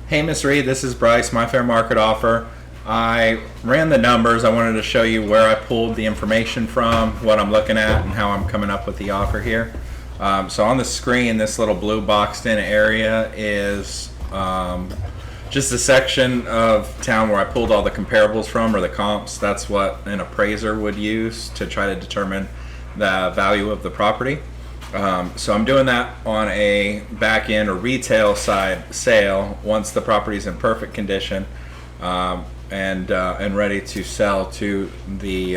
Hey, Miss Reed, this is Bryce, My Fair Market Offer. I ran the numbers. I wanted to show you where I pulled the information from, what I'm looking at, and how I'm coming up with the offer here. So on the screen, this little blue boxed in area is just a section of town where I pulled all the comparables from, or the comps. That's what an appraiser would use to try to determine the value of the property. So I'm doing that on a back end or retail side sale once the property's in perfect condition and ready to sell to the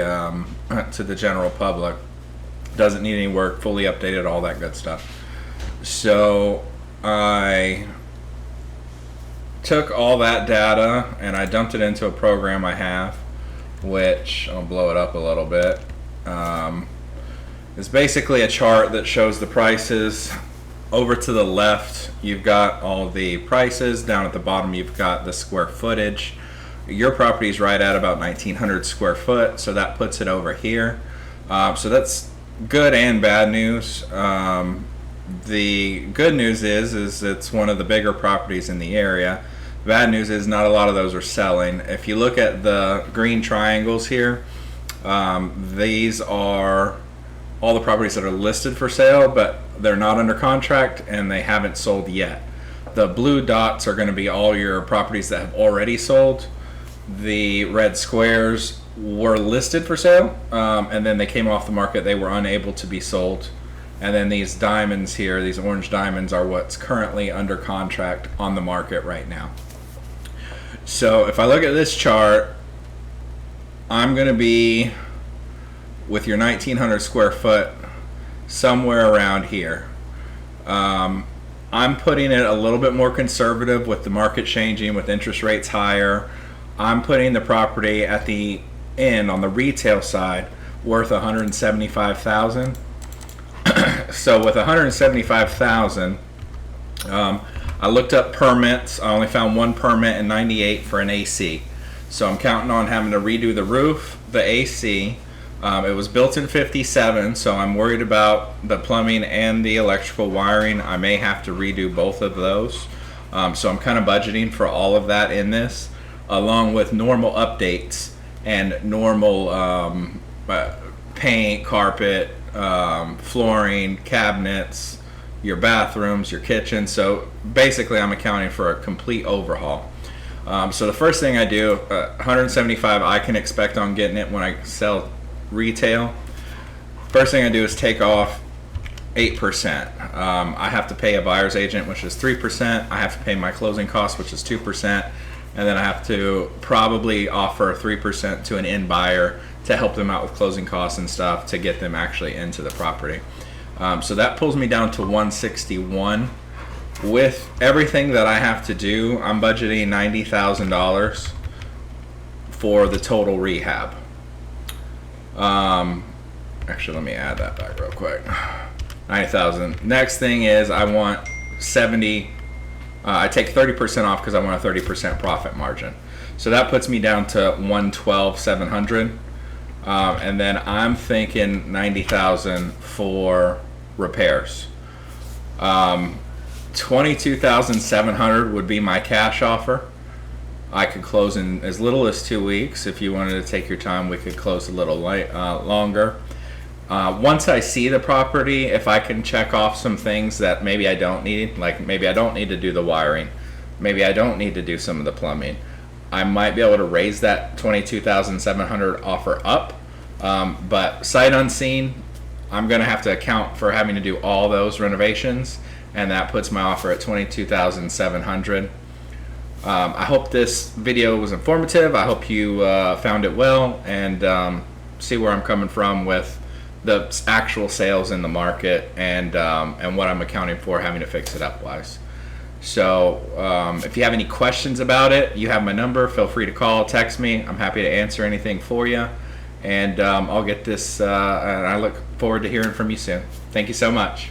general public. Doesn't need any work, fully updated, all that good stuff. So I took all that data and I dumped it into a program I have, which I'll blow it up a little bit. It's basically a chart that shows the prices. Over to the left, you've got all the prices. Down at the bottom, you've got the square footage. Your property is right at about 1,900 square foot, so that puts it over here. So that's good and bad news. The good news is it's one of the bigger properties in the area. The bad news is not a lot of those are selling. If you look at the green triangles here, these are all the properties that are listed for sale, but they're not under contract and they haven't sold yet. The blue dots are going to be all your properties that have already sold. The red squares were listed for sale, and then they came off the market. They were unable to be sold. And then these diamonds here, these orange diamonds, are what's currently under contract on the market right now. So if I look at this chart, I'm going to be with your 1,900 square foot somewhere around here. I'm putting it a little bit more conservative with the market changing, with interest rates higher. I'm putting the property at the end on the retail side worth $175,000. So with $175,000, I looked up permits. I only found one permit in 98 for an AC. So I'm counting on having to redo the roof, the AC. It was built in 57, so I'm worried about the plumbing and the electrical wiring. I may have to redo both of those. So I'm kind of budgeting for all of that in this, along with normal updates and normal paint, carpet, flooring, cabinets, your bathrooms, your kitchen. So basically I'm accounting for a complete overhaul. So the first thing I do, 175 I can expect on getting it when I sell retail. First thing I do is take off 8%. I have to pay a buyer's agent, which is 3%. I have to pay my closing costs, which is 2%. And then I have to probably offer 3% to an end buyer to help them out with closing costs and stuff to get them actually into the property. So that pulls me down to 161. With everything that I have to do, I'm budgeting $90,000 for the total rehab. Actually, let me add that back real quick. 90,000. Next thing is I want 70. I take 30% off because I want a 30% profit margin. So that puts me down to 112,700. And then I'm thinking 90,000 for repairs. 22,700 would be my cash offer. I could close in as little as 2 weeks. If you wanted to take your time, we could close a little longer. Once I see the property, if I can check off some things that maybe I don't need, like maybe I don't need to do the wiring, maybe I don't need to do some of the plumbing, I might be able to raise that 22,700 offer up. But sight unseen, I'm going to have to account for having to do all those renovations, and that puts my offer at 22,700. I hope this video was informative. I hope you found it well and see where I'm coming from with the actual sales in the market and what I'm accounting for having to fix it up wise. So if you have any questions about it, you have my number. Feel free to call, text me. I'm happy to answer anything for you. And I'll get this, and I look forward to hearing from you soon. Thank you so much.